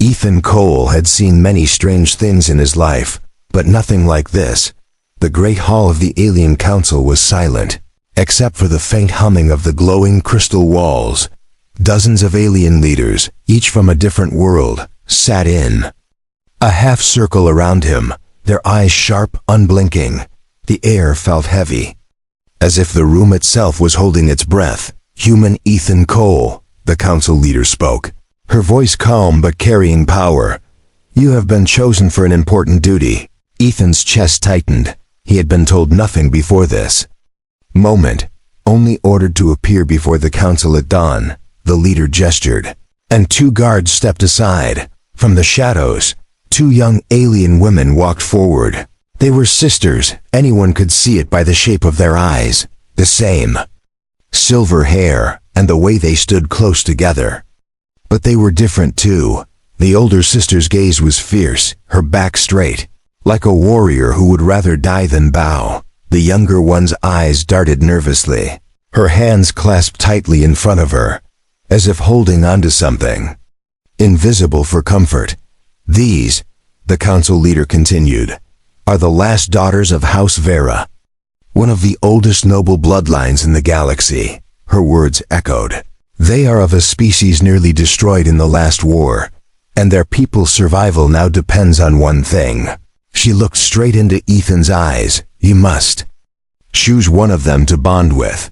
Ethan Cole had seen many strange things in his life, but nothing like this. The great hall of the Alien Council was silent, except for the faint humming of the glowing crystal walls. Dozens of alien leaders, each from a different world, sat in a half circle around him, their eyes sharp, unblinking. The air felt heavy, as if the room itself was holding its breath. Human Ethan Cole, the council leader spoke, her voice calm but carrying power. You have been chosen for an important duty. Ethan's chest tightened. He had been told nothing before this moment, only ordered to appear before the council at dawn. The leader gestured, and two guards stepped aside. From the shadows, two young alien women walked forward. They were sisters. Anyone could see it by the shape of their eyes. The same silver hair, and the way they stood close together. But they were different too. The older sister's gaze was fierce, her back straight, like a warrior who would rather die than bow. The younger one's eyes darted nervously, her hands clasped tightly in front of her, as if holding onto something invisible for comfort. These, the council leader continued, are the last daughters of House Vera, one of the oldest noble bloodlines in the galaxy. Her words echoed. They are of a species nearly destroyed in the last war, and their people's survival now depends on one thing. She looked straight into Ethan's eyes. You must choose one of them to bond with,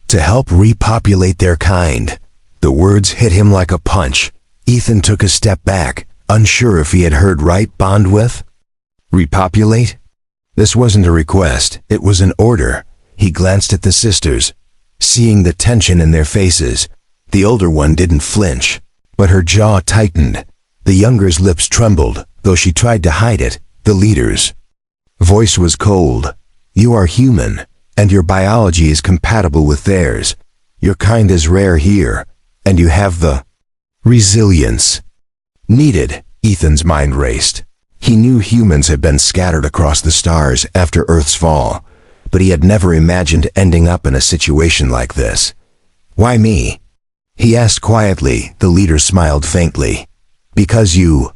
to help repopulate their kind. The words hit him like a punch. Ethan took a step back, unsure if he had heard right. Bond with? Repopulate? This wasn't a request, it was an order. He glanced at the sisters, seeing the tension in their faces. The older one didn't flinch, but her jaw tightened. The younger's lips trembled, though she tried to hide it. The leader's voice was cold. You are human, and your biology is compatible with theirs. Your kind is rare here, and you have the resilience needed. Ethan's mind raced. He knew humans had been scattered across the stars after Earth's fall, but he had never imagined ending up in a situation like this. Why me? He asked quietly. The leader smiled faintly. Because you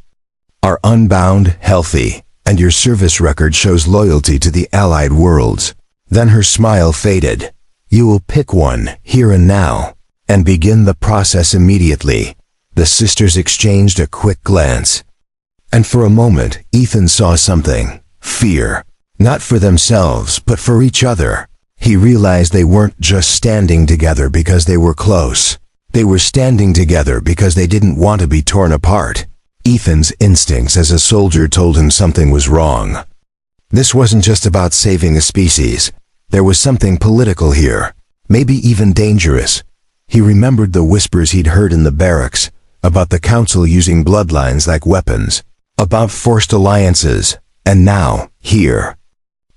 are unbound, healthy, and your service record shows loyalty to the allied worlds. Then her smile faded. You will pick one, here and now, and begin the process immediately. The sisters exchanged a quick glance, and for a moment, Ethan saw something. Fear. Not for themselves, but for each other. He realized they weren't just standing together because they were close. They were standing together because they didn't want to be torn apart. Ethan's instincts as a soldier told him something was wrong. This wasn't just about saving a species. There was something political here, maybe even dangerous. He remembered the whispers he'd heard in the barracks, about the council using bloodlines like weapons, about forced alliances, and now, here.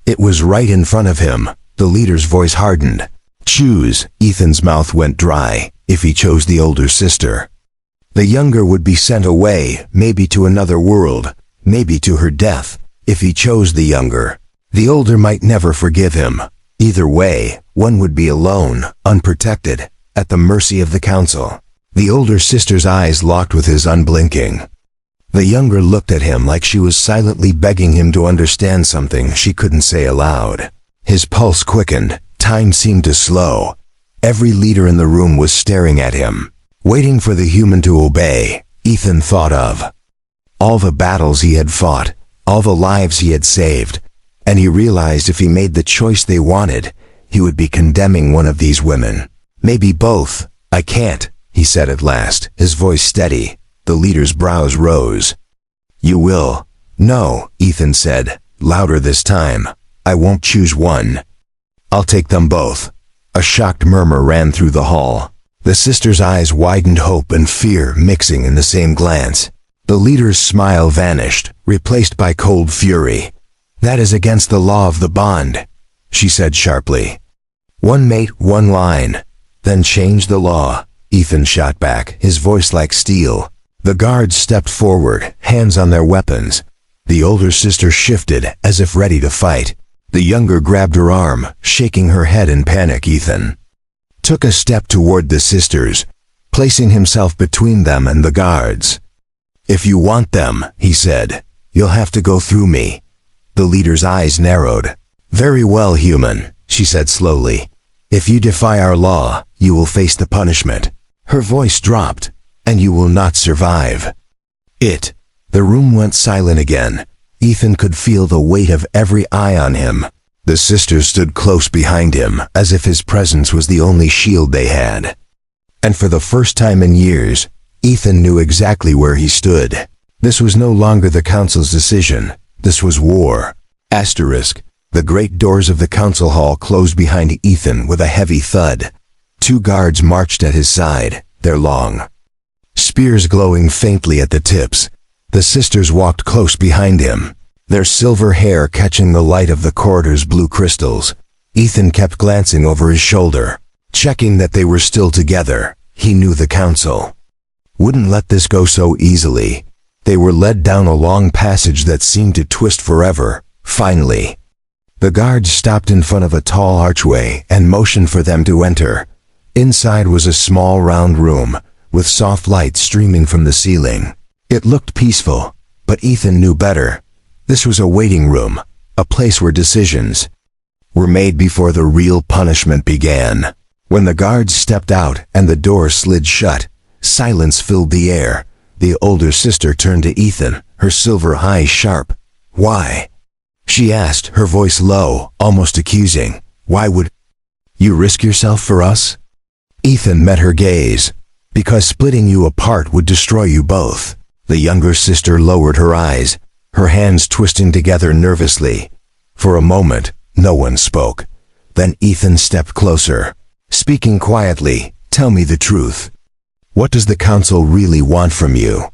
It was right in front of him. The leader's voice hardened. Choose. Ethan's mouth went dry. If he chose the older sister, the younger would be sent away, maybe to another world, maybe to her death. If he chose the younger, the older might never forgive him. Either way, one would be alone, unprotected, at the mercy of the council. The older sister's eyes locked with his, unblinking. The younger looked at him like she was silently begging him to understand something she couldn't say aloud. His pulse quickened. Time seemed to slow. Every leader in the room was staring at him, waiting for the human to obey. Ethan thought of all the battles he had fought, all the lives he had saved, and he realized if he made the choice they wanted, he would be condemning one of these women. Maybe both. I can't, he said at last, his voice steady. The leader's brows rose. You will. No, Ethan said, louder this time. I won't choose one. I'll take them both. A shocked murmur ran through the hall. The sisters' eyes widened, hope and fear mixing in the same glance. The leader's smile vanished, replaced by cold fury. That is against the law of the bond, she said sharply. One mate, one line. Then change the law. Ethan shot back, his voice like steel. The guards stepped forward, hands on their weapons. The older sister shifted, as if ready to fight. The younger grabbed her arm, shaking her head in panic. Ethan took a step toward the sisters, placing himself between them and the guards. "If you want them," he said, "you'll have to go through me." The leader's eyes narrowed. "Very well, human," she said slowly. "If you defy our law, you will face the punishment." Her voice dropped. "And you will not survive." The room went silent again. Ethan could feel the weight of every eye on him. The sisters stood close behind him, as if his presence was the only shield they had. And for the first time in years, Ethan knew exactly where he stood. This was no longer the council's decision. This was war. Asterisk. The great doors of the council hall closed behind Ethan with a heavy thud. 2 guards marched at his side, their long spears glowing faintly at the tips. The sisters walked close behind him, their silver hair catching the light of the corridor's blue crystals. Ethan kept glancing over his shoulder, checking that they were still together. He knew the council wouldn't let this go so easily. They were led down a long passage that seemed to twist forever. Finally, the guards stopped in front of a tall archway and motioned for them to enter. Inside was a small round room, with soft light streaming from the ceiling. It looked peaceful, but Ethan knew better. This was a waiting room, a place where decisions were made before the real punishment began. When the guards stepped out and the door slid shut, silence filled the air. The older sister turned to Ethan, her silver eyes sharp. "Why?" she asked, her voice low, almost accusing. "Why would you risk yourself for us?" Ethan met her gaze. "Because splitting you apart would destroy you both." The younger sister lowered her eyes, her hands twisting together nervously. For a moment, no one spoke. Then Ethan stepped closer, speaking quietly. "Tell me the truth. What does the council really want from you?"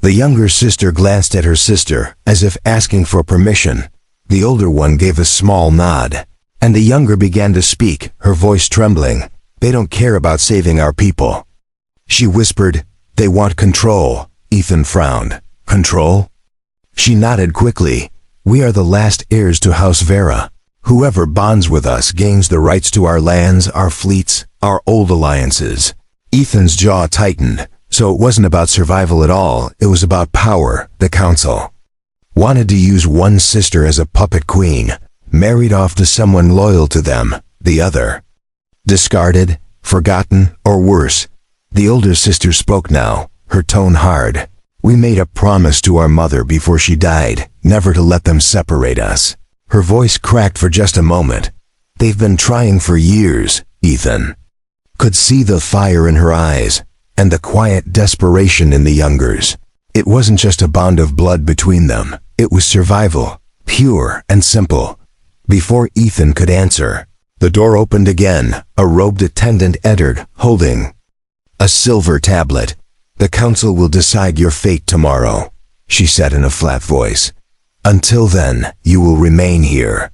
The younger sister glanced at her sister, as if asking for permission. The older one gave a small nod, and the younger began to speak, her voice trembling. "They don't care about saving our people," she whispered. "They want control." Ethan frowned. "Control?" She nodded quickly. "We are the last heirs to House Vera. Whoever bonds with us gains the rights to our lands, our fleets, our old alliances." Ethan's jaw tightened. So it wasn't about survival at all, it was about power. The council wanted to use one sister as a puppet queen, married off to someone loyal to them, the other discarded, forgotten, or worse. The older sister spoke now, her tone hard. "We made a promise to our mother before she died, never to let them separate us." Her voice cracked for just a moment. "They've been trying for years." Ethan could see the fire in her eyes, and the quiet desperation in the youngers. It wasn't just a bond of blood between them, it was survival, pure and simple. Before Ethan could answer, the door opened again. A robed attendant entered, holding a silver tablet. "The council will decide your fate tomorrow," she said in a flat voice. "Until then, you will remain here."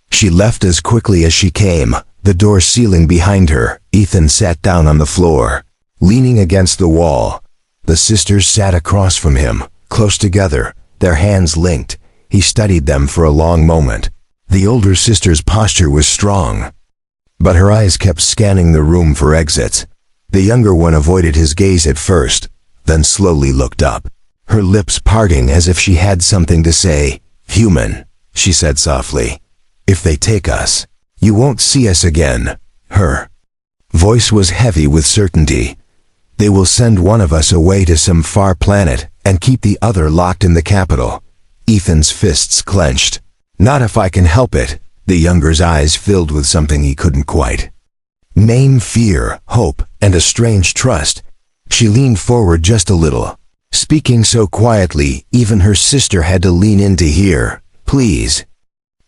She left as quickly as she came, the door sealing behind her. Ethan sat down on the floor, leaning against the wall. The sisters sat across from him, close together, their hands linked. He studied them for a long moment. The older sister's posture was strong, but her eyes kept scanning the room for exits. The younger one avoided his gaze at first, then slowly looked up, her lips parting as if she had something to say. "Human," she said softly. "If they take us, you won't see us again." Her voice was heavy with certainty. "They will send one of us away to some far planet and keep the other locked in the capital." Ethan's fists clenched. "Not if I can help it." The younger's eyes filled with something he couldn't quite name: fear, hope, and a strange trust. She leaned forward just a little, speaking so quietly even her sister had to lean in to hear. "Please,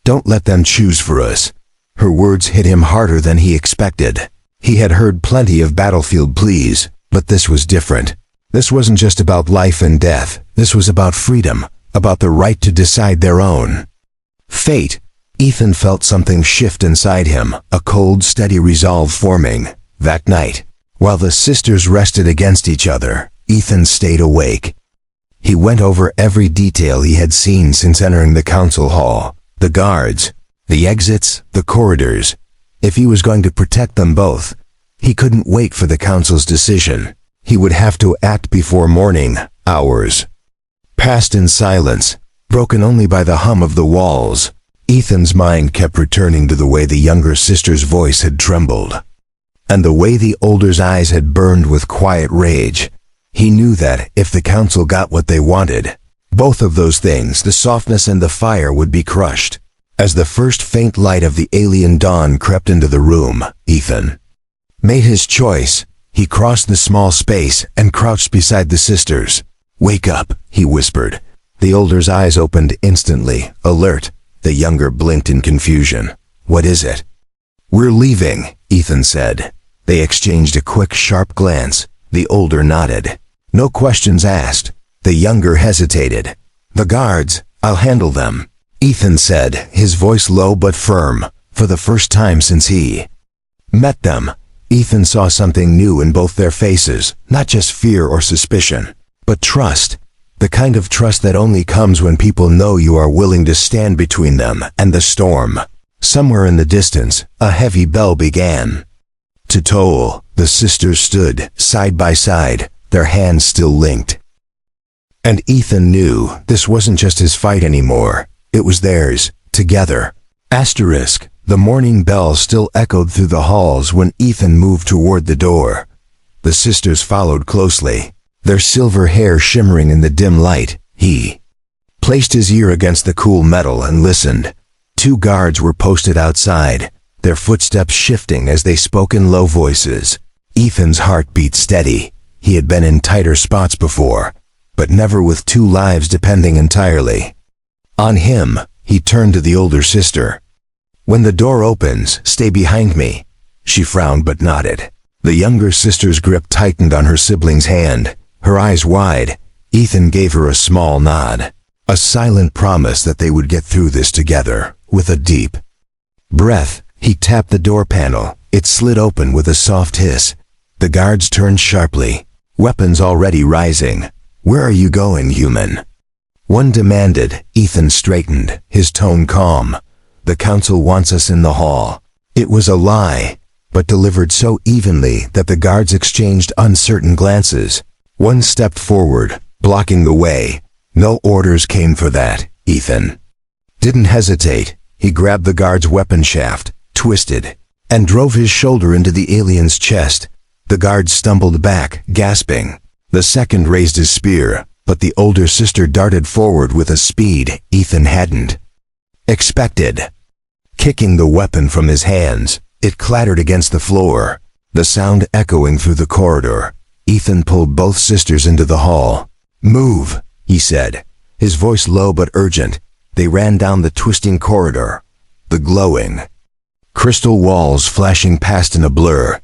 don't let them choose for us." Her words hit him harder than he expected. He had heard plenty of battlefield pleas, but this was different. This wasn't just about life and death. This was about freedom, about the right to decide their own fate. Ethan felt something shift inside him, a cold, steady resolve forming. That night, while the sisters rested against each other, Ethan stayed awake. He went over every detail he had seen since entering the council hall. The guards, the exits, the corridors. If he was going to protect them both, he couldn't wait for the council's decision. He would have to act before morning. Hours, passed in silence, broken only by the hum of the walls. Ethan's mind kept returning to the way the younger sister's voice had trembled, and the way the older's eyes had burned with quiet rage. He knew that, if the council got what they wanted, both of those things, the softness and the fire, would be crushed. As the first faint light of the alien dawn crept into the room, Ethan made his choice. He crossed the small space and crouched beside the sisters. "Wake up," he whispered. The older's eyes opened instantly, alert. The younger blinked in confusion. "What is it?" "We're leaving," Ethan said. They exchanged a quick, sharp glance. The older nodded. No questions asked. The younger hesitated. "The guards, I'll handle them," Ethan said, his voice low but firm. For the first time since he met them, Ethan saw something new in both their faces, not just fear or suspicion, but trust. The kind of trust that only comes when people know you are willing to stand between them and the storm. Somewhere in the distance, a heavy bell began to toll. The sisters stood, side by side, their hands still linked. And Ethan knew this wasn't just his fight anymore. It was theirs, together. Asterisk. The morning bell still echoed through the halls when Ethan moved toward the door. The sisters followed closely, their silver hair shimmering in the dim light. He placed his ear against the cool metal and listened. 2 guards were posted outside, their footsteps shifting as they spoke in low voices. Ethan's heart beat steady. He had been in tighter spots before, but never with 2 lives depending entirely on him. He turned to the older sister. "When the door opens, stay behind me." She frowned but nodded. The younger sister's grip tightened on her sibling's hand, her eyes wide. Ethan gave her a small nod, a silent promise that they would get through this together. With a deep breath, he tapped the door panel. It slid open with a soft hiss. The guards turned sharply, weapons already rising. "Where are you going, human?" one demanded. Ethan straightened, his tone calm. "The council wants us in the hall." It was a lie, but delivered so evenly that the guards exchanged uncertain glances. One stepped forward, blocking the way. No orders came for that. Ethan didn't hesitate. He grabbed the guard's weapon shaft, twisted, and drove his shoulder into the alien's chest. The guard stumbled back, gasping. The second raised his spear, but the older sister darted forward with a speed Ethan hadn't expected. Kicking the weapon from his hands, it clattered against the floor, the sound echoing through the corridor. Ethan pulled both sisters into the hall. "Move," he said, his voice low but urgent. They ran down the twisting corridor, the glowing crystal walls flashing past in a blur.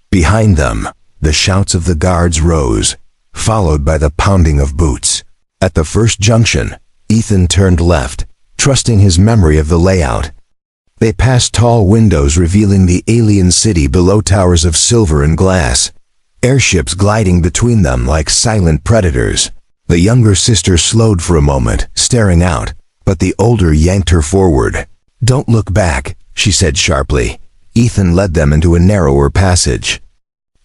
Behind them, the shouts of the guards rose, followed by the pounding of boots. At the first junction, Ethan turned left, trusting his memory of the layout. They passed tall windows revealing the alien city below, towers of silver and glass, airships gliding between them like silent predators. The younger sister slowed for a moment, staring out, but the older yanked her forward. "Don't look back," she said sharply. Ethan led them into a narrower passage.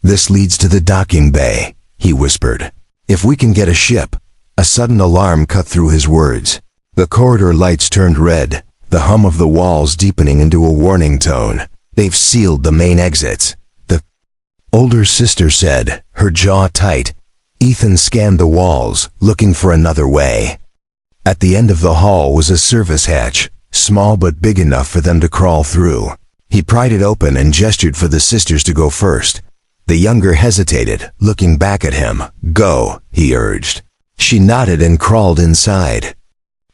"This leads to the docking bay," he whispered. "If we can get a ship." A sudden alarm cut through his words. The corridor lights turned red, the hum of the walls deepening into a warning tone. "They've sealed the main exits," the older sister said, her jaw tight. Ethan scanned the walls, looking for another way. At the end of the hall was a service hatch, small but big enough for them to crawl through. He pried it open and gestured for the sisters to go first. The younger hesitated, looking back at him. "Go," he urged. She nodded and crawled inside.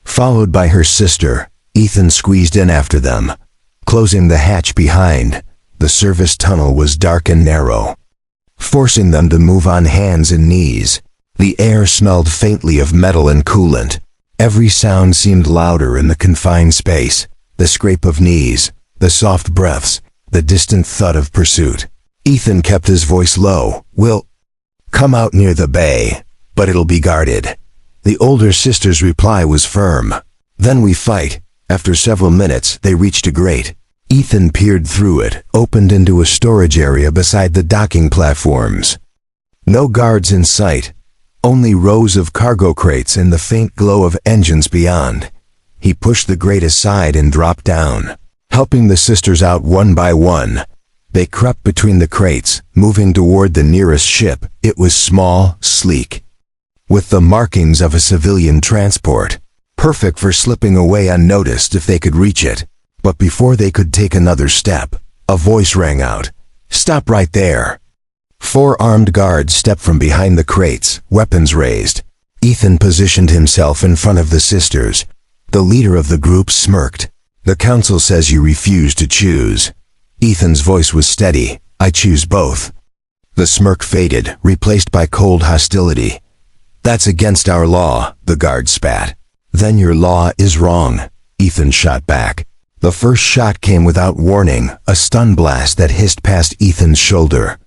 Followed by her sister, Ethan squeezed in after them, closing the hatch behind. The service tunnel was dark and narrow, forcing them to move on hands and knees. The air smelled faintly of metal and coolant. Every sound seemed louder in the confined space. The scrape of knees, the soft breaths, the distant thud of pursuit. Ethan kept his voice low. "We'll come out near the bay, but it'll be guarded." The older sister's reply was firm. "Then we fight." After several minutes, they reached a grate. Ethan peered through it, opened into a storage area beside the docking platforms. No guards in sight. Only rows of cargo crates and the faint glow of engines beyond. He pushed the grate aside and dropped down, helping the sisters out one by one. They crept between the crates, moving toward the nearest ship. It was small, sleek, with the markings of a civilian transport, perfect for slipping away unnoticed if they could reach it. But before they could take another step, a voice rang out, "Stop right there." 4 armed guards stepped from behind the crates, weapons raised. Ethan positioned himself in front of the sisters. The leader of the group smirked. "The council says you refuse to choose." Ethan's voice was steady. "I choose both." The smirk faded, replaced by cold hostility. "That's against our law," the guard spat. "Then your law is wrong," Ethan shot back. The first shot came without warning, a stun blast that hissed past Ethan's shoulder.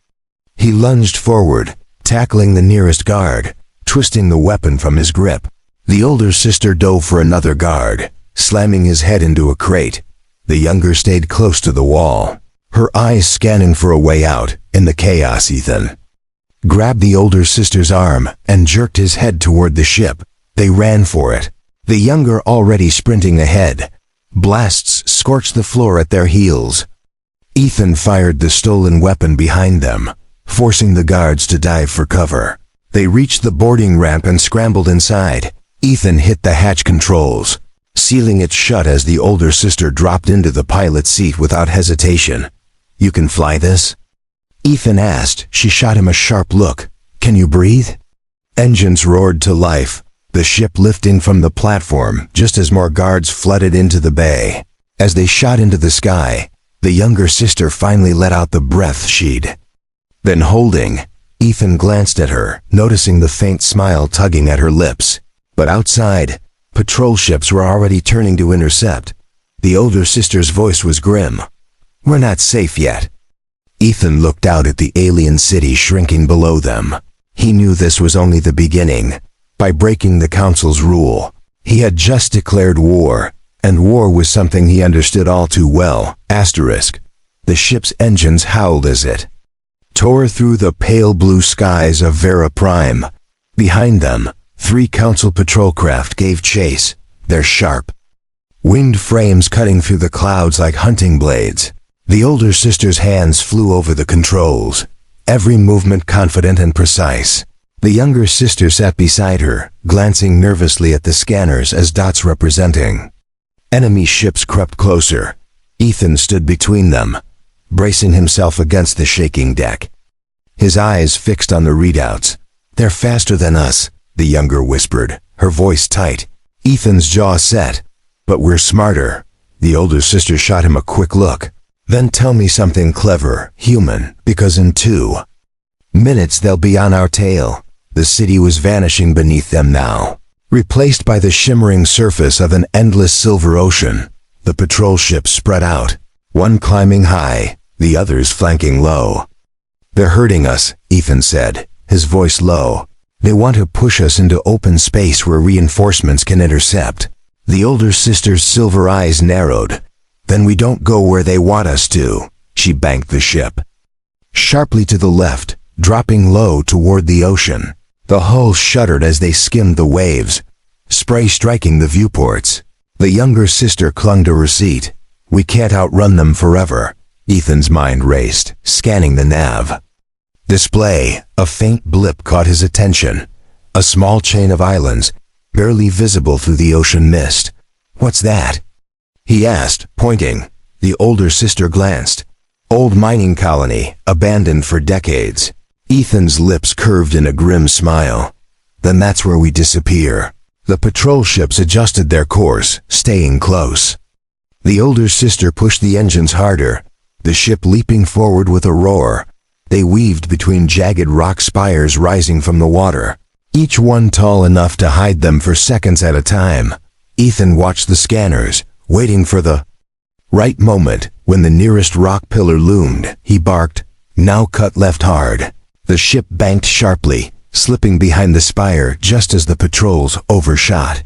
He lunged forward, tackling the nearest guard, twisting the weapon from his grip. The older sister dove for another guard, slamming his head into a crate. The younger stayed close to the wall, her eyes scanning for a way out. In the chaos, Ethan grabbed the older sister's arm and jerked his head toward the ship. They ran for it, the younger already sprinting ahead. Blasts scorched the floor at their heels. Ethan fired the stolen weapon behind them, forcing the guards to dive for cover. They reached the boarding ramp and scrambled inside. Ethan hit the hatch controls, sealing it shut as the older sister dropped into the pilot's seat without hesitation. "You can fly this?" Ethan asked. She shot him a sharp look. "Can you breathe?" Engines roared to life, the ship lifting from the platform just as more guards flooded into the bay. As they shot into the sky, the younger sister finally let out the breath she'd been holding. Ethan glanced at her, noticing the faint smile tugging at her lips. But outside, patrol ships were already turning to intercept. The older sister's voice was grim. "We're not safe yet." Ethan looked out at the alien city shrinking below them. He knew this was only the beginning. By breaking the council's rule, he had just declared war, and war was something he understood all too well. Asterisk. The ship's engines howled as it tore through the pale blue skies of Vera Prime. Behind them, 3 council patrol craft gave chase, their sharp, winged frames cutting through the clouds like hunting blades. The older sister's hands flew over the controls, every movement confident and precise. The younger sister sat beside her, glancing nervously at the scanners as dots representing enemy ships crept closer. Ethan stood between them, bracing himself against the shaking deck, his eyes fixed on the readouts. "They're faster than us," the younger whispered, her voice tight. Ethan's jaw set. "But we're smarter." The older sister shot him a quick look. "Then tell me something clever, human, because in 2 minutes they'll be on our tail." The city was vanishing beneath them now, replaced by the shimmering surface of an endless silver ocean. The patrol ships spread out, one climbing high, the others flanking low. "They're hurting us," Ethan said, his voice low. "They want to push us into open space where reinforcements can intercept." The older sister's silver eyes narrowed. "Then we don't go where they want us to." She banked the ship sharply to the left, dropping low toward the ocean. The hull shuddered as they skimmed the waves, spray striking the viewports. The younger sister clung to her seat. "We can't outrun them forever." Ethan's mind raced, scanning the nav display. A faint blip caught his attention. A small chain of islands, barely visible through the ocean mist. "What's that?" he asked, pointing. The older sister glanced. "Old mining colony, abandoned for decades." Ethan's lips curved in a grim smile. "Then that's where we disappear." The patrol ships adjusted their course, staying close. The older sister pushed the engines harder, the ship leaping forward with a roar. They weaved between jagged rock spires rising from the water, each one tall enough to hide them for seconds at a time. Ethan watched the scanners, waiting for the right moment. When the nearest rock pillar loomed, he barked, "Now cut left hard." The ship banked sharply, slipping behind the spire just as the patrols overshot.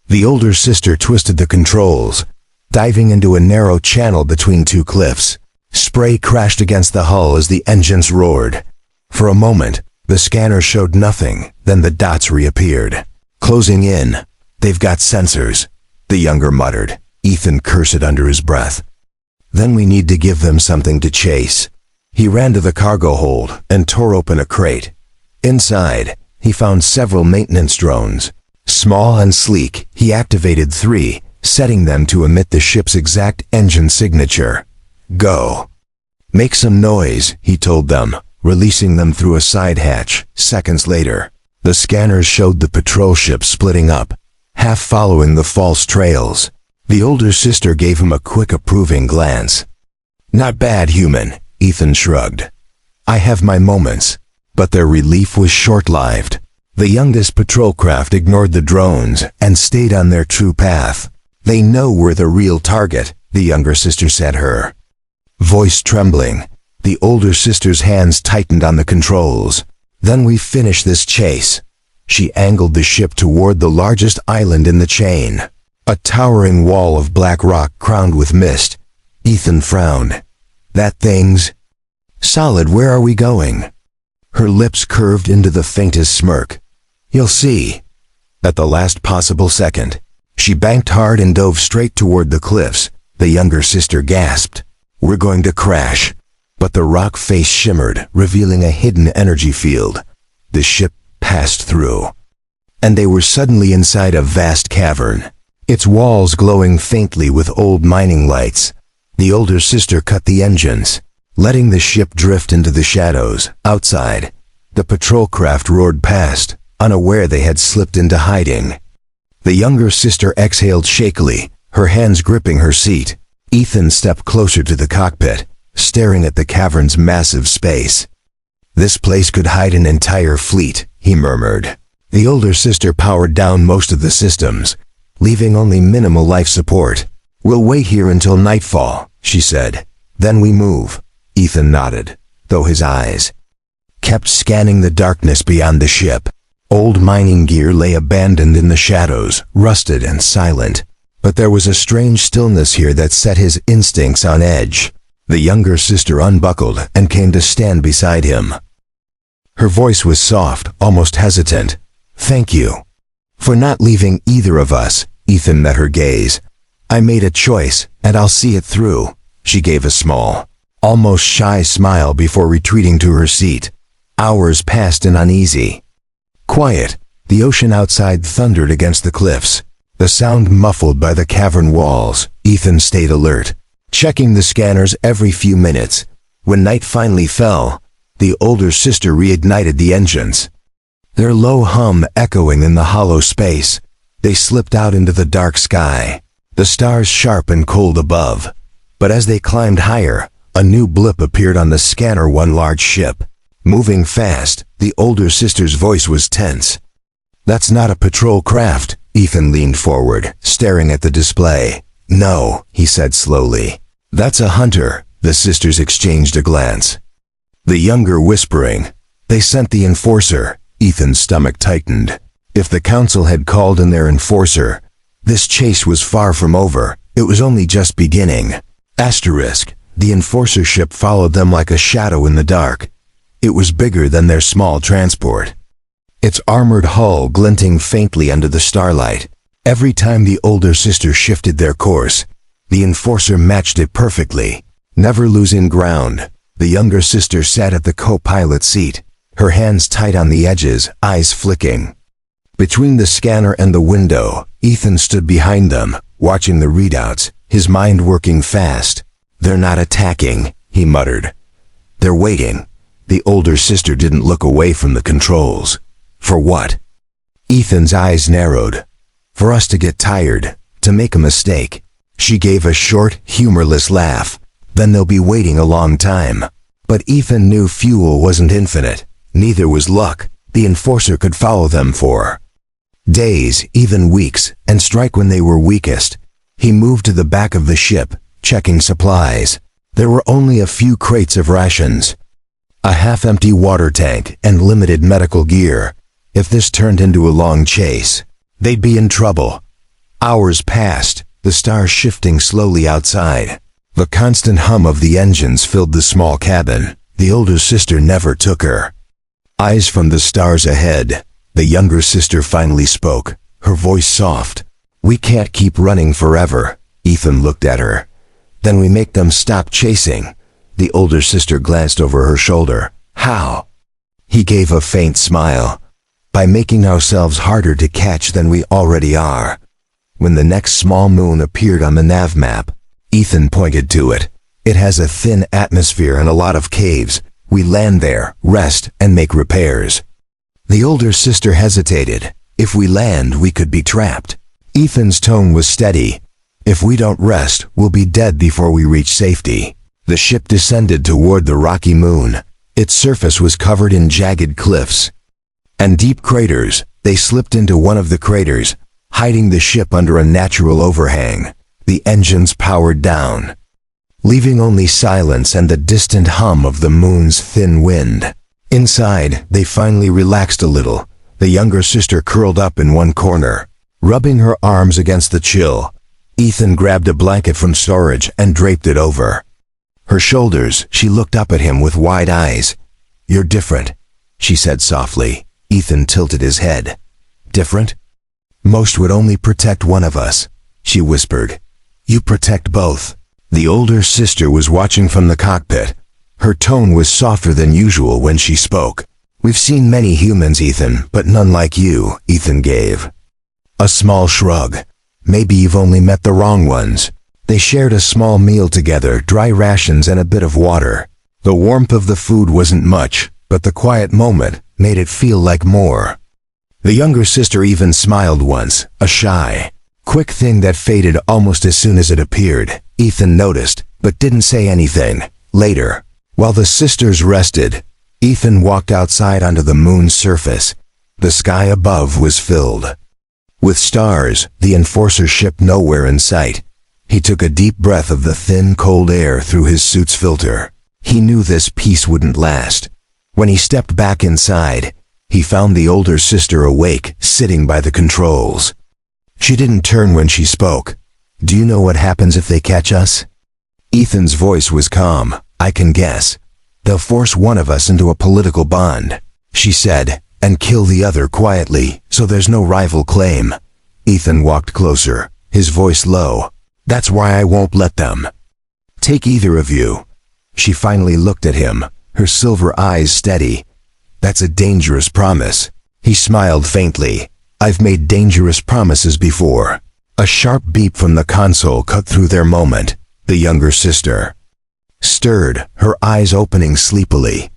The older sister twisted the controls, diving into a narrow channel between 2 cliffs. Spray crashed against the hull as the engines roared. For a moment, The scanner showed nothing, then the dots reappeared. Closing in. They've got sensors, the younger muttered. Ethan cursed under his breath. Then we need to give them something to chase. He ran to the cargo hold and tore open a crate. Inside, he found several maintenance drones. Small and sleek, he activated 3, setting them to emit the ship's exact engine signature. Go. Make some noise, he told them, releasing them through a side hatch. Seconds later, the scanners showed the patrol ship splitting up, half following the false trails. The older sister gave him a quick approving glance. Not bad, human, Ethan shrugged. I have my moments. But their relief was short-lived. The youngest patrol craft ignored the drones and stayed on their true path. They know we're the real target, the younger sister said her. Voice trembling, the older sister's hands tightened on the controls. Then we finish this chase. She angled the ship toward the largest island in the chain. A towering wall of black rock crowned with mist. Ethan frowned. That thing's solid. Where are we going? Her lips curved into the faintest smirk. You'll see. At the last possible second, she banked hard and dove straight toward the cliffs. The younger sister gasped. We're going to crash. But the rock face shimmered, revealing a hidden energy field. The ship passed through. And they were suddenly inside a vast cavern, its walls glowing faintly with old mining lights. The older sister cut the engines, letting the ship drift into the shadows. Outside, the patrol craft roared past, unaware they had slipped into hiding. The younger sister exhaled shakily, her hands gripping her seat. Ethan stepped closer to the cockpit, staring at the cavern's massive space. This place could hide an entire fleet, he murmured. The older sister powered down most of the systems, leaving only minimal life support. We'll wait here until nightfall, she said. Then we move. Ethan nodded, though his eyes kept scanning the darkness beyond the ship. Old mining gear lay abandoned in the shadows, rusted and silent. But there was a strange stillness here that set his instincts on edge. The younger sister unbuckled and came to stand beside him. Her voice was soft, almost hesitant. Thank you for not leaving either of us. Ethan met her gaze. I made a choice, and I'll see it through. She gave a small, almost shy smile before retreating to her seat. Hours passed in uneasy quiet. The ocean outside thundered against the cliffs, the sound muffled by the cavern walls. Ethan stayed alert, checking the scanners every few minutes. When night finally fell, the older sister reignited the engines, their low hum echoing in the hollow space. They slipped out into the dark sky, the stars sharp and cold above. But as they climbed higher, a new blip appeared on the scanner. One large ship, moving fast. The older sister's voice was tense. That's not a patrol craft. Ethan leaned forward, staring at the display. No, he said slowly. That's a hunter. The sisters exchanged a glance, the younger whispering, they sent the enforcer. Ethan's stomach tightened. If the council had called in their enforcer, this chase was far from over. It was only just beginning. Asterisk. The enforcer ship followed them like a shadow in the dark. It was bigger than their small transport, its armored hull glinting faintly under the starlight. Every time the older sister shifted their course, the enforcer matched it perfectly, never losing ground. The younger sister sat at the co-pilot seat, her hands tight on the edges, eyes flicking. Between the scanner and the window, Ethan stood behind them, watching the readouts, his mind working fast. They're not attacking, he muttered. They're waiting. The older sister didn't look away from the controls. For what? Ethan's eyes narrowed. For us to get tired, to make a mistake. She gave a short, humorless laugh. Then they'll be waiting a long time. But Ethan knew fuel wasn't infinite. Neither was luck. The enforcer could follow them for days, even weeks, and strike when they were weakest. He moved to the back of the ship, checking supplies. There were only a few crates of rations, a half-empty water tank, and limited medical gear. If this turned into a long chase, they'd be in trouble. Hours passed, the stars shifting slowly outside. The constant hum of the engines filled the small cabin. The older sister never took her Eyes from the stars ahead, the younger sister finally spoke, her voice soft. "We can't keep running forever." Ethan looked at her. "Then we make them stop chasing." The older sister glanced over her shoulder. "How?" He gave a faint smile. "By making ourselves harder to catch than we already are." When the next small moon appeared on the nav map, Ethan pointed to it. "It has a thin atmosphere and a lot of caves. We land there, rest, and make repairs." The older sister hesitated. "If we land, we could be trapped." Ethan's tone was steady. "If we don't rest, we'll be dead before we reach safety." The ship descended toward the rocky moon. Its surface was covered in jagged cliffs and deep craters. They slipped into one of the craters, hiding the ship under a natural overhang. The engines powered down, leaving only silence and the distant hum of the moon's thin wind. Inside, they finally relaxed a little. The younger sister curled up in one corner, rubbing her arms against the chill. Ethan grabbed a blanket from storage and draped it over her shoulders. She looked up at him with wide eyes. "You're different," she said softly. Ethan tilted his head. "Different? Most would only protect one of us," she whispered. "You protect both." The older sister was watching from the cockpit. Her tone was softer than usual when she spoke. "We've seen many humans, Ethan, but none like you," Ethan gave a small shrug. "Maybe you've only met the wrong ones." They shared a small meal together, dry rations and a bit of water. The warmth of the food wasn't much, but the quiet moment made it feel like more. The younger sister even smiled once, a shy, quick thing that faded almost as soon as it appeared. Ethan noticed, but didn't say anything. Later, while the sisters rested, Ethan walked outside onto the moon's surface. The sky above was filled with stars, the enforcer ship nowhere in sight. He took a deep breath of the thin, cold air through his suit's filter. He knew this peace wouldn't last. When he stepped back inside, he found the older sister awake, sitting by the controls. She didn't turn when she spoke. "Do you know what happens if they catch us?" Ethan's voice was calm. "I can guess. They'll force one of us into a political bond," she said, "and kill the other quietly, so there's no rival claim." Ethan walked closer, his voice low. "That's why I won't let them take either of you." She finally looked at him, her silver eyes steady. "That's a dangerous promise." He smiled faintly. "I've made dangerous promises before." A sharp beep from the console cut through their moment. The younger sister stirred, her eyes opening sleepily.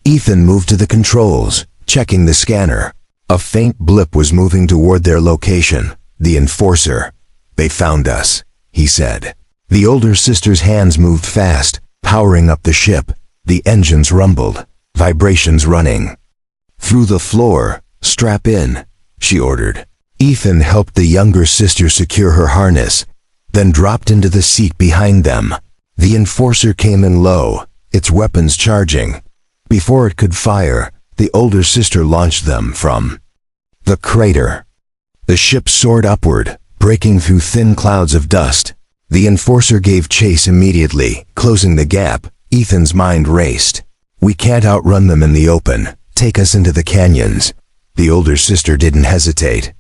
Ethan moved to the controls, checking the scanner. A faint blip was moving toward their location. The enforcer. "They found us," he said. The older sister's hands moved fast, powering up the ship. The engines rumbled, vibrations running through the floor. "Strap in," she ordered. Ethan helped the younger sister secure her harness, then dropped into the seat behind them. The enforcer came in low, its weapons charging. Before it could fire, the older sister launched them from the crater. The ship soared upward, breaking through thin clouds of dust. The enforcer gave chase immediately, closing the gap. Ethan's mind raced. "We can't outrun them in the open. Take us into the canyons." The older sister didn't hesitate,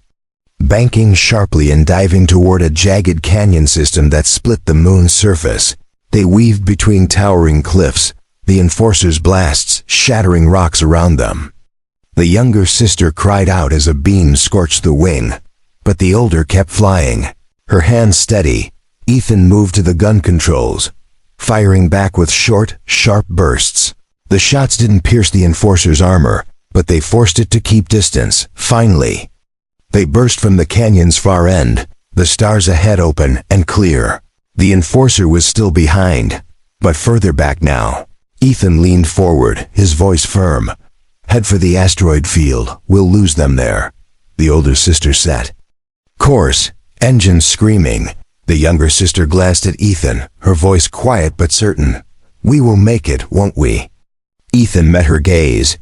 banking sharply and diving toward a jagged canyon system that split the moon's surface. They weaved between towering cliffs, the enforcer's blasts shattering rocks around them. The younger sister cried out as a beam scorched the wing, but the older kept flying, her hands steady. Ethan moved to the gun controls, firing back with short, sharp bursts. The shots didn't pierce the enforcer's armor, but they forced it to keep distance. Finally, they burst from the canyon's far end, the stars ahead open and clear. The enforcer was still behind, but further back now. Ethan leaned forward, his voice firm. "Head for the asteroid field. We'll lose them there." The older sister set course, engines screaming. The younger sister glanced at Ethan, her voice quiet but certain. "We will make it, won't we?" Ethan met her gaze.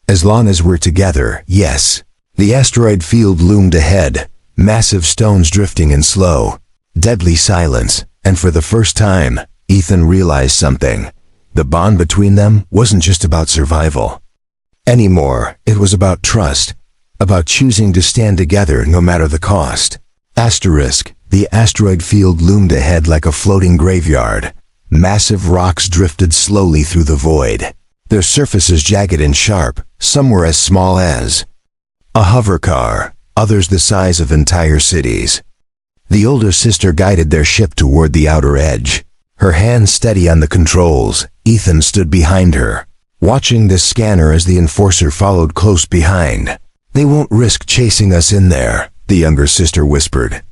"As long as we're together, yes." The asteroid field loomed ahead, massive stones drifting in slow, deadly silence, and for the first time, Ethan realized something. The bond between them wasn't just about survival. Anymore, it was about trust, about choosing to stand together no matter the cost. Asterisk, the asteroid field loomed ahead like a floating graveyard. Massive rocks drifted slowly through the void, their surfaces jagged and sharp, some were as small as a hover car, others the size of entire cities. The older sister guided their ship toward the outer edge. Her hands steady on the controls, Ethan stood behind her, watching the scanner as the enforcer followed close behind. "They won't risk chasing us in there," the younger sister whispered.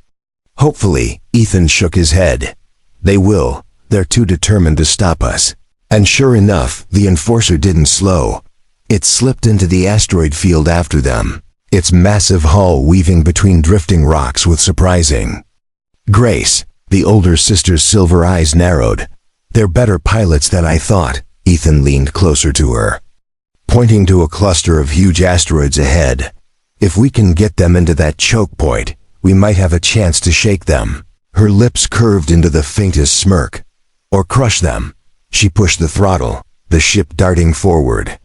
Hopefully, Ethan shook his head. "They will. They're too determined to stop us." And sure enough, the enforcer didn't slow. It slipped into the asteroid field after them, its massive hull weaving between drifting rocks with surprising grace. The older sister's silver eyes narrowed. "They're better pilots than I thought." Ethan leaned closer to her, pointing to a cluster of huge asteroids ahead. "If we can get them into that choke point, we might have a chance to shake them." Her lips curved into the faintest smirk. "Or crush them." She pushed the throttle, the ship darting forward.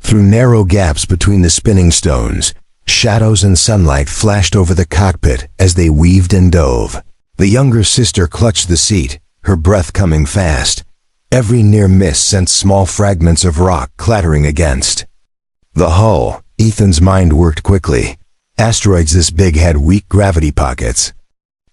Through narrow gaps between the spinning stones, shadows and sunlight flashed over the cockpit as they weaved and dove. The younger sister clutched the seat, her breath coming fast. Every near miss sent small fragments of rock clattering against the hull. Ethan's mind worked quickly. Asteroids this big had weak gravity pockets,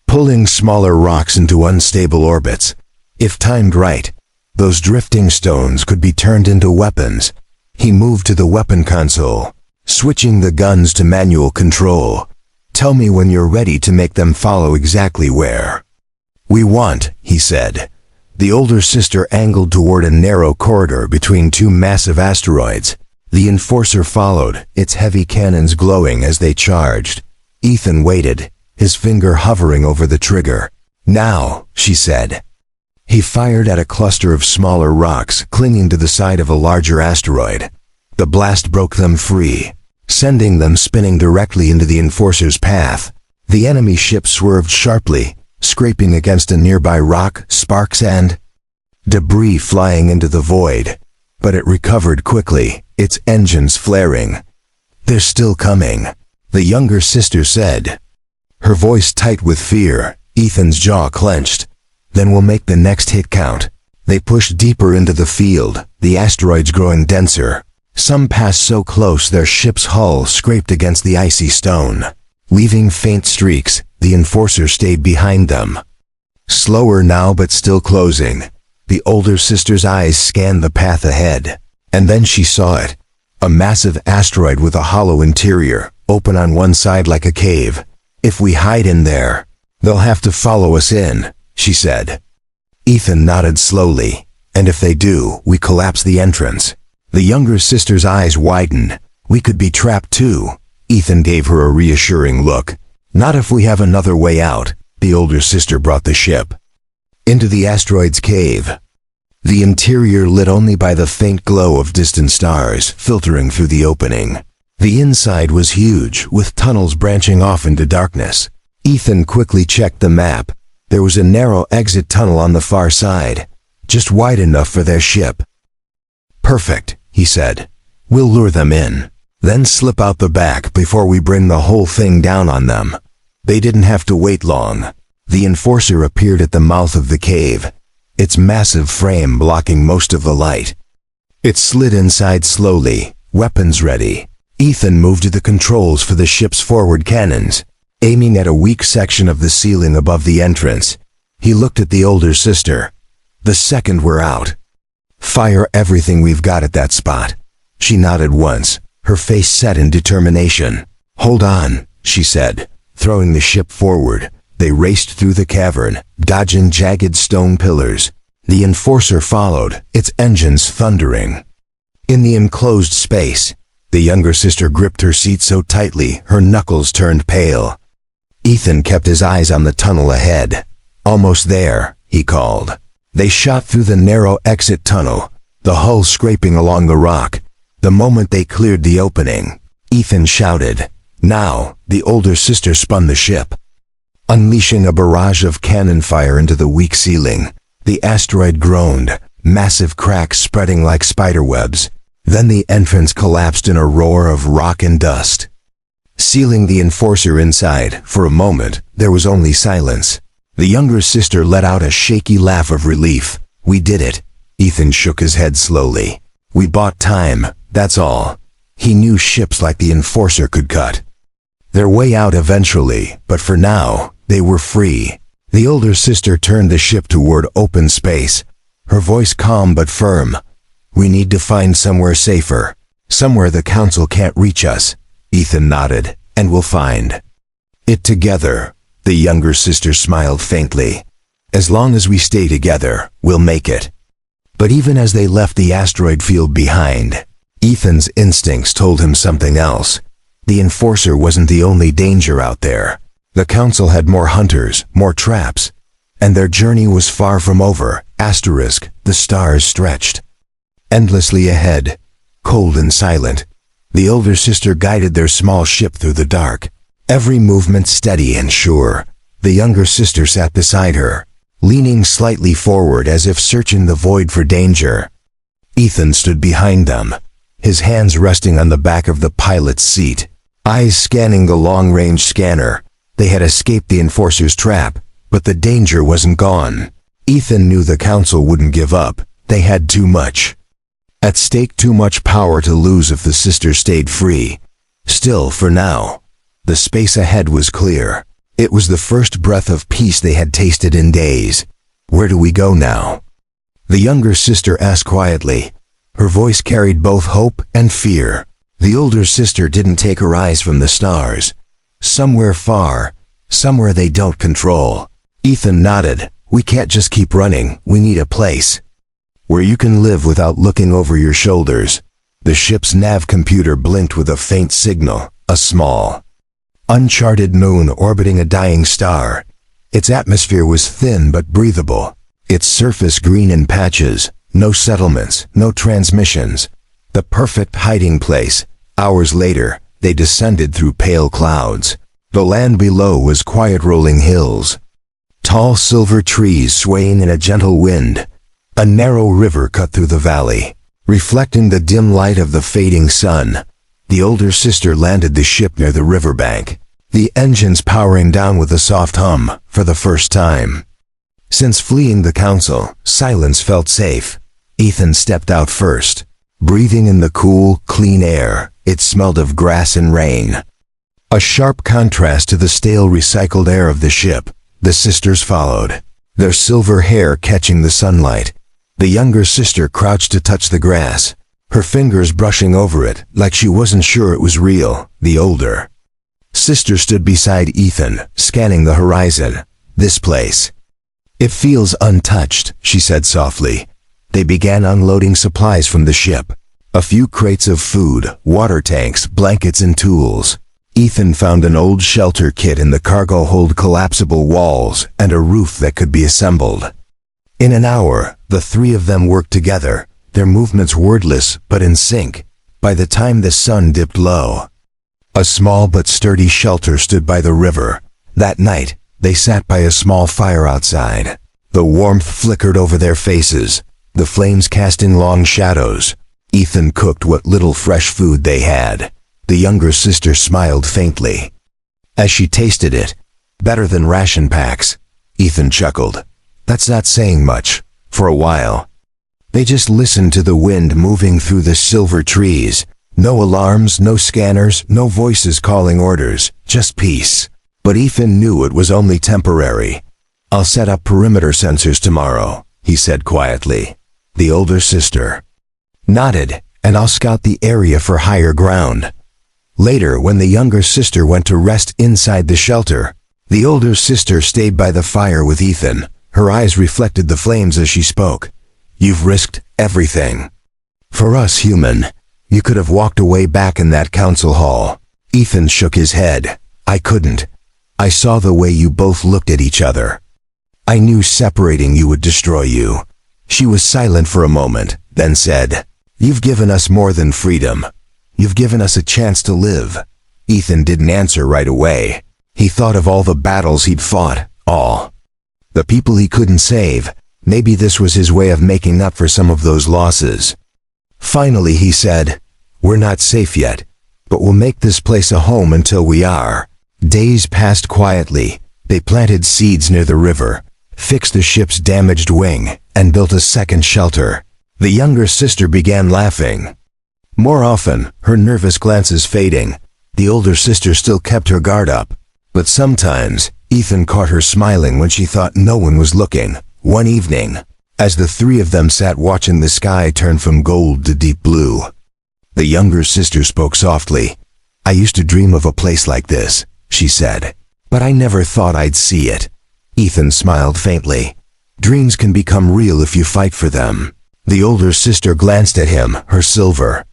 pulling smaller rocks into unstable orbits. If timed right, those drifting stones could be turned into weapons. He moved to the weapon console, switching the guns to manual control. "Tell me when you're ready to make them follow exactly where we want," he said. The older sister angled toward a narrow corridor between two massive asteroids. The enforcer followed, its heavy cannons glowing as they charged. Ethan waited, his finger hovering over the trigger. "Now," she said. He fired at a cluster of smaller rocks clinging to the side of a larger asteroid. The blast broke them free, sending them spinning directly into the enforcer's path. The enemy ship swerved sharply, scraping against a nearby rock, sparks and debris flying into the void. But it recovered quickly, its engines flaring. "They're still coming," the younger sister said, her voice tight with fear. Ethan's jaw clenched. "Then we'll make the next hit count." They pushed deeper into the field, the asteroids growing denser. Some passed so close their ship's hull scraped against the icy stone, leaving faint streaks. The enforcer stayed behind them, slower now but still closing. The older sister's eyes scanned the path ahead, and then she saw it. A massive asteroid with a hollow interior, open on one side like a cave. "If we hide in there, they'll have to follow us in," she said. Ethan nodded slowly. "And if they do, we collapse the entrance." The younger sister's eyes widened. "We could be trapped too." Ethan gave her a reassuring look. "Not if we have another way out." The older sister brought the ship into the asteroid's cave, the interior lit only by the faint glow of distant stars filtering through the opening. The inside was huge, with tunnels branching off into darkness. Ethan quickly checked the map. There was a narrow exit tunnel on the far side, just wide enough for their ship. "Perfect," he said. "We'll lure them in, then slip out the back before we bring the whole thing down on them." They didn't have to wait long. The enforcer appeared at the mouth of the cave, its massive frame blocking most of the light. It slid inside slowly, weapons ready. Ethan moved to the controls for the ship's forward cannons, aiming at a weak section of the ceiling above the entrance. He looked at the older sister. "The second we're out, fire everything we've got at that spot." She nodded once, her face set in determination. "Hold on," she said, throwing the ship forward. They raced through the cavern, dodging jagged stone pillars. The enforcer followed, its engines thundering. In the enclosed space, the younger sister gripped her seat so tightly her knuckles turned pale. Ethan kept his eyes on the tunnel ahead. "Almost there," he called. They shot through the narrow exit tunnel, the hull scraping along the rock. The moment they cleared the opening, Ethan shouted. Now, the older sister spun the ship, unleashing a barrage of cannon fire into the weak ceiling. The asteroid groaned, massive cracks spreading like spiderwebs. Then the entrance collapsed in a roar of rock and dust. Sealing the enforcer inside, for a moment, there was only silence. The younger sister let out a shaky laugh of relief. "We did it." Ethan shook his head slowly. "We bought time, that's all." He knew ships like the enforcer could cut their way out eventually, but for now, they were free. The older sister turned the ship toward open space, her voice calm but firm. "We need to find somewhere safer, somewhere the council can't reach us." Ethan nodded. "And we'll find it together." The younger sister smiled faintly. "As long as we stay together, we'll make it." But even as they left the asteroid field behind, Ethan's instincts told him something else. The enforcer wasn't the only danger out there. The council had more hunters, more traps, and their journey was far from over. Asterisk, the stars stretched endlessly ahead, cold and silent. The older sister guided their small ship through the dark, every movement steady and sure. The younger sister sat beside her, leaning slightly forward as if searching the void for danger. Ethan stood behind them, his hands resting on the back of the pilot's seat, eyes scanning the long-range scanner. They had escaped the enforcer's trap, but the danger wasn't gone. Ethan knew the council wouldn't give up. They had too much at stake, too much power to lose if the sisters stayed free. Still, for now, the space ahead was clear. It was the first breath of peace they had tasted in days. "Where do we go now?" the younger sister asked quietly. Her voice carried both hope and fear. The older sister didn't take her eyes from the stars. "Somewhere far, somewhere they don't control." Ethan nodded. "We can't just keep running. We need a place where you can live without looking over your shoulders." The ship's nav computer blinked with a faint signal, a small, uncharted moon orbiting a dying star. Its atmosphere was thin but breathable, its surface green in patches, no settlements, no transmissions. The perfect hiding place. Hours later, they descended through pale clouds. The land below was quiet rolling hills, tall silver trees swaying in a gentle wind. A narrow river cut through the valley, reflecting the dim light of the fading sun. The older sister landed the ship near the riverbank, the engines powering down with a soft hum. For the first time since fleeing the council, silence felt safe. Ethan stepped out first, breathing in the cool, clean air. It smelled of grass and rain, a sharp contrast to the stale, recycled air of the ship. The sisters followed, their silver hair catching the sunlight. The younger sister crouched to touch the grass, her fingers brushing over it like she wasn't sure it was real. The older sister stood beside Ethan, scanning the horizon. "This place, it feels untouched," she said softly. They began unloading supplies from the ship. A few crates of food, water tanks, blankets and tools. Ethan found an old shelter kit in the cargo hold, collapsible walls, and a roof that could be assembled. In an hour, the three of them worked together, their movements wordless but in sync. By the time the sun dipped low, a small but sturdy shelter stood by the river. That night, they sat by a small fire outside. The warmth flickered over their faces, the flames casting long shadows. Ethan cooked what little fresh food they had. The younger sister smiled faintly as she tasted it. "Better than ration packs." Ethan chuckled. "That's not saying much." For a while, they just listened to the wind moving through the silver trees. No alarms, no scanners, no voices calling orders, just peace. But Ethan knew it was only temporary. "I'll set up perimeter sensors tomorrow," he said quietly. The older sister nodded. "And I'll scout the area for higher ground." Later, when the younger sister went to rest inside the shelter, the older sister stayed by the fire with Ethan. Her eyes reflected the flames as she spoke. "You've risked everything for us, human. You could have walked away back in that council hall." Ethan shook his head. "I couldn't. I saw the way you both looked at each other. I knew separating you would destroy you." She was silent for a moment, then said, "You've given us more than freedom. You've given us a chance to live." Ethan didn't answer right away. He thought of all the battles he'd fought, all the people he couldn't save. Maybe this was his way of making up for some of those losses. Finally he said, "We're not safe yet, but we'll make this place a home until we are." Days passed quietly. They planted seeds near the river, fixed the ship's damaged wing, and built a second shelter. The younger sister began laughing. More often, her nervous glances fading, the older sister still kept her guard up. But sometimes, Ethan caught her smiling when she thought no one was looking. One evening, as the three of them sat watching the sky turn from gold to deep blue, the younger sister spoke softly. "I used to dream of a place like this," she said, "but I never thought I'd see it." Ethan smiled faintly. "Dreams can become real if you fight for them." The older sister glanced at him, her silver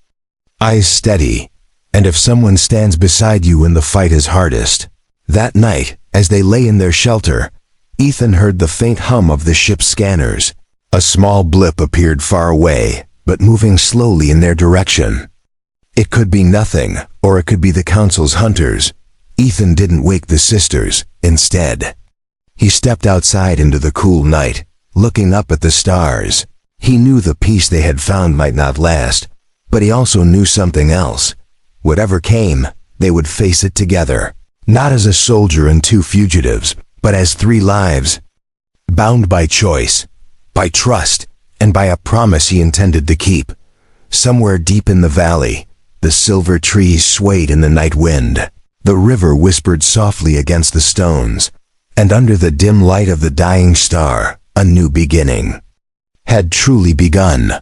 eyes steady. "And if someone stands beside you when the fight is hardest." That night, as they lay in their shelter, Ethan heard the faint hum of the ship's scanners. A small blip appeared far away, but moving slowly in their direction. It could be nothing, or it could be the Council's hunters. Ethan didn't wake the sisters. Instead, he stepped outside into the cool night, looking up at the stars. He knew the peace they had found might not last, but he also knew something else. Whatever came, they would face it together. Not as a soldier and two fugitives, but as three lives, bound by choice, by trust, and by a promise he intended to keep. Somewhere deep in the valley, the silver trees swayed in the night wind. The river whispered softly against the stones, and under the dim light of the dying star, a new beginning had truly begun.